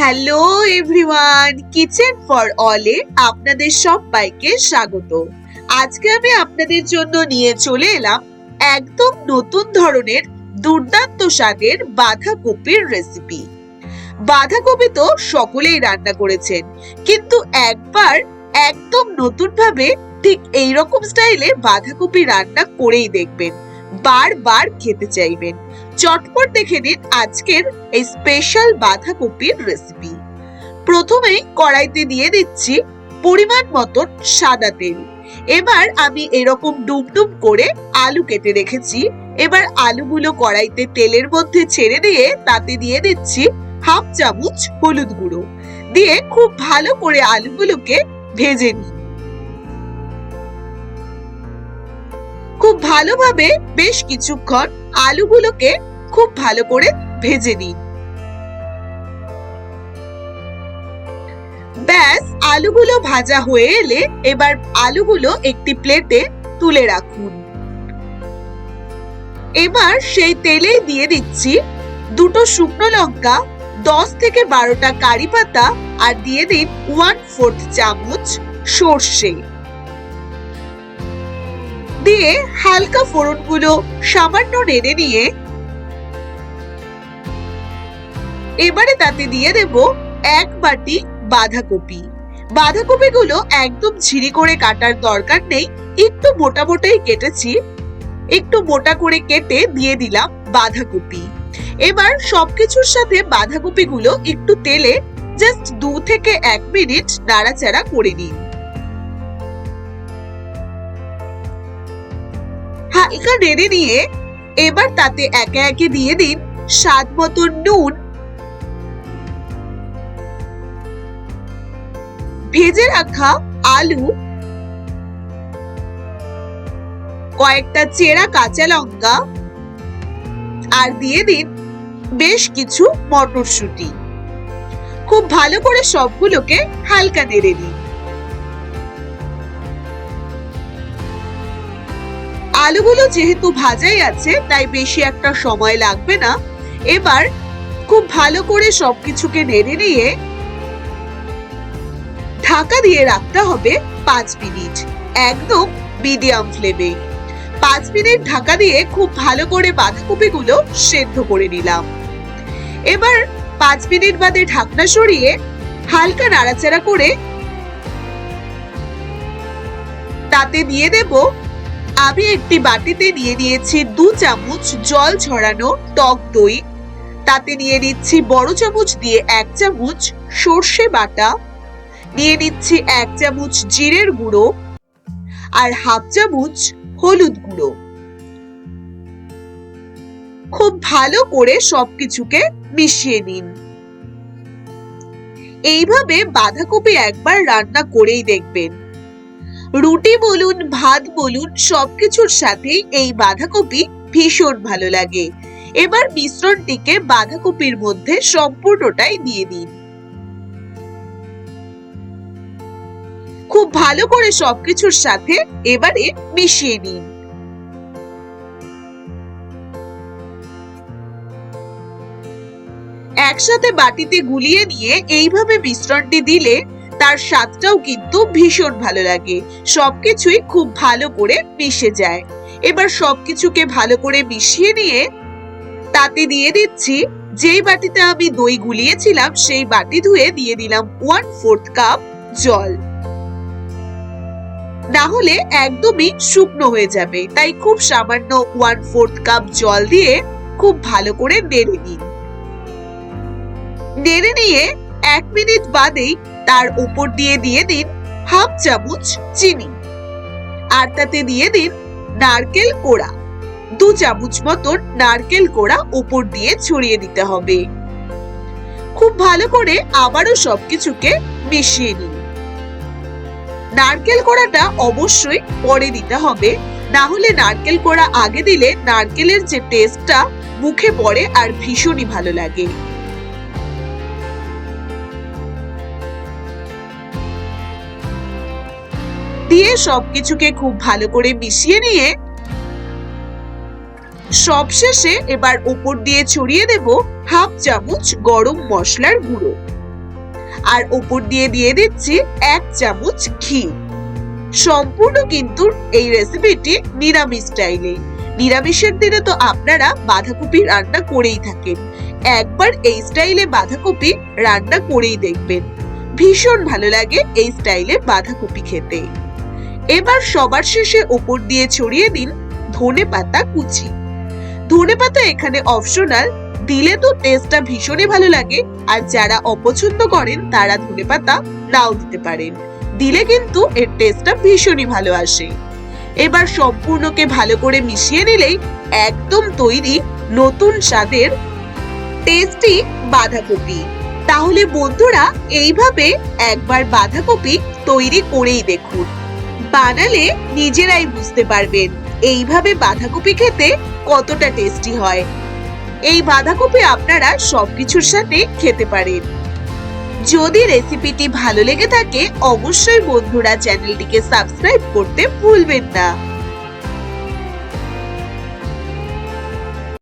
Hello everyone, kitchen for অলে আপনাদের সবাইকে স্বাগত। আজকে আমি আপনাদের জন্য নিয়ে চলে এলাম একদম নতুন ধরনের দুর্দান্ত স্বাদের বাঁধাকপির রেসিপি। বাঁধাকপি তো সকলেই রান্না করেছেন, কিন্তু একবার একদম নতুন ভাবে ঠিক এইরকম স্টাইলে বাঁধাকপি রান্না করেই দেখবেন, বারবার খেতে চাইবেন। চটপট দেখে নিন আজকের এই স্পেশাল বাঁধাকপির রেসিপি। প্রথমেই কড়াইতে দিয়ে দিচ্ছি পরিমাণ মতন সাদা তেল। এবার আমি এরকম ডুমডুম করে আলু কেটে রেখেছি। এবার আলুগুলো কড়াইতে তেলের মধ্যে ছেড়ে দিয়ে তাতে দিয়ে দিচ্ছি হাফ চামচ হলুদ গুঁড়ো, দিয়ে খুব ভালো করে আলুগুলোকে ভেজে নিই। খুব ভালোভাবে বেশ কিছুক্ষণ আলুগুলোকে খুব ভালো করে ভেজে নিন। ব্যাস, আলুগুলো ভাজা হয়ে এলে এবার আলুগুলো একটি প্লেটে তুলে রাখুন। এবার সেই তেলে দিয়ে দিচ্ছি দুটো শুকনো লঙ্কা, 10 থেকে 12টা কারি পাতা, আর দিয়ে দিন 1/4 চামচ সর্ষে। দিয়ে হালকা ফোড়নগুলো সামান্য নেড়ে নিয়ে এবারে তাতে দিয়ে দেব 1 বাটি বাঁধাকপি। বাঁধাকপিগুলো একদম ঝিরি করে কাটার দরকার নেই, একটু মোটা মোটাই কেটেছি। একটু মোটা করে কেটে দিয়ে দিলাম বাঁধাকপি। এবার সবকিছুর সাথে বাঁধাকপিগুলো একটু তেলে জাস্ট 2 থেকে 1 মিনিট নাড়াচাড়া করে নিন। হালকা নেড়ে নিয়ে এবার তাতে একে একে দিয়ে দিন স্বাদ মতো নুন, ভেজে রাখা আলু, কয়েকটা চেরা কাঁচা লঙ্কা, আর দিয়ে দিন বেশ কিছু মটরশুঁটি। খুব ভালো করে সবগুলোকে হালকা নেড়ে নিন। আলুগুলো যেহেতু ভাজাই আছে তাই বেশি একটা সময় লাগবে না। এবার খুব ভালো করে সবকিছুকে নেড়ে নিয়ে ঢাকা দিয়ে রাখতে হবে 5 মিনিট, একদম মিডিয়াম ফ্লেমে। 5 মিনিট ঢাকা দিয়ে খুব ভালো করে বাঁধাকপিগুলো সেদ্ধ করে নিলাম। এবার 5 মিনিট বাদে ঢাকনা সরিয়ে হালকা নাড়াচাড়া করে তাতে দিয়ে দেব, আমি একটি বাটিতে নিয়ে নিয়েছি 2 চামচ জল ঝরানো টক দই। তাতে নিয়ে নিচ্ছি বড় চামচ দিয়ে 1 চামচ সর্ষে বাটা, নিয়ে নিচ্ছি 1 চামচ জিরের গুঁড়ো, আর হাফ চামচ হলুদ গুঁড়ো। খুব ভালো করে সবকিছুকে মিশিয়ে নিন। এইভাবে বাঁধাকপি একবার রান্না করেই দেখবেন, রুটি বলুন ভাত বলুন সবকিছুর সাথেই এই বাঁধাকপি ভীষণ ভালো লাগে। এবার মিশ্রণটিকে বাঁধাকপির মধ্যে সম্পূর্ণটাই দিয়ে দিন। খুব ভালো করে সবকিছুর সাথে এবারে মিশিয়ে নিন। একসাথে বাটিতে গুলিয়ে নিয়ে এইভাবে মিশ্রণটি দিলে তার স্বাদটাও কিন্তু ভীষণ ভালো লাগে, সবকিছুই খুব ভালো করে মিশে যায়। এবার সবকিছুকে ভালো করে মিশিয়ে নিয়ে তাতে দিয়ে দিচ্ছি যেই বাটিতে আমি দই গুলিয়েছিলাম সেই বাটি ধুয়ে দিয়ে দিলাম 1/4 কাপ জল। না হলে একদমই শুকনো হয়ে যাবে, তাই খুব সামান্য 1/4 কাপ জল দিয়ে খুব ভালো করে নেড়ে নিন। নেড়ে নিয়ে 1 মিনিট বাদেই তার উপর দিয়ে দিন হাফ চামচ চিনি, আর তাতে দিয়ে দিন নারকেল কোড়া। 2 চামচ মতন নারকেল কোড়া উপর দিয়ে ছড়িয়ে দিতে হবে। খুব ভালো করে আবারও সবকিছুকে মিশিয়ে নিন। নারকেল কোড়াটা অবশ্যই পরে দিতে হবে, না হলে নারকেল কোড়া আগে দিলে নারকেলের যে টেস্টটা মুখে পড়ে আর ভীষণই ভালো লাগে। দিয়ে সবকিছুকে খুব ভালো করে মিশিয়ে নিয়ে সবশেষে এবার উপর দিয়ে ছড়িয়ে দেব হাফ চামচ গরম মশলার গুঁড়ো। আর উপর দিয়ে দিয়ে দিচ্ছি 1 চামচ ঘি। সম্পূর্ণ কিন্তু এই রেসিপিটি নিরামিষ স্টাইলে। নিরামিষের দিনে তো আপনারা বাঁধাকপি রান্না করেই থাকেন, একবার এই স্টাইলে বাঁধাকপি রান্না করেই দেখবেন, ভীষণ ভালো লাগে এই স্টাইলে বাঁধাকপি খেতে। এবার সবার শেষে উপর দিয়ে ছড়িয়ে দিন ধনেপাতা কুচি। ধনেপাতা এখানে অপশনাল, দিলে তো টেস্টটা ভীষণই ভালো লাগে, আর যারা অপছন্দ করেন তারা ধনেপাতা নাও দিতে পারেন, দিলে কিন্তু এর টেস্টটা ভীষণই ভালো আসে। এবার সম্পূর্ণকে ভালো করে মিশিয়ে নিলেই একদম তৈরি নতুন স্বাদের টেস্টি বাঁধাকপি। তাহলে বন্ধুরা এইভাবে একবার বাঁধাকপি তৈরি করেই দেখুন, বানালে নিজেরাই বুঝতে পারবেন এইভাবে বাঁধাকপি খেতে কতটা টেস্টি হয়। এই বাঁধাকপি আপনারা সবকিছুর সাথে খেতে পারেন। যদি রেসিপিটি ভালো লেগে থাকে অবশ্যই বন্ধুরা চ্যানেলটিকে সাবস্ক্রাইব করতে ভুলবেন না।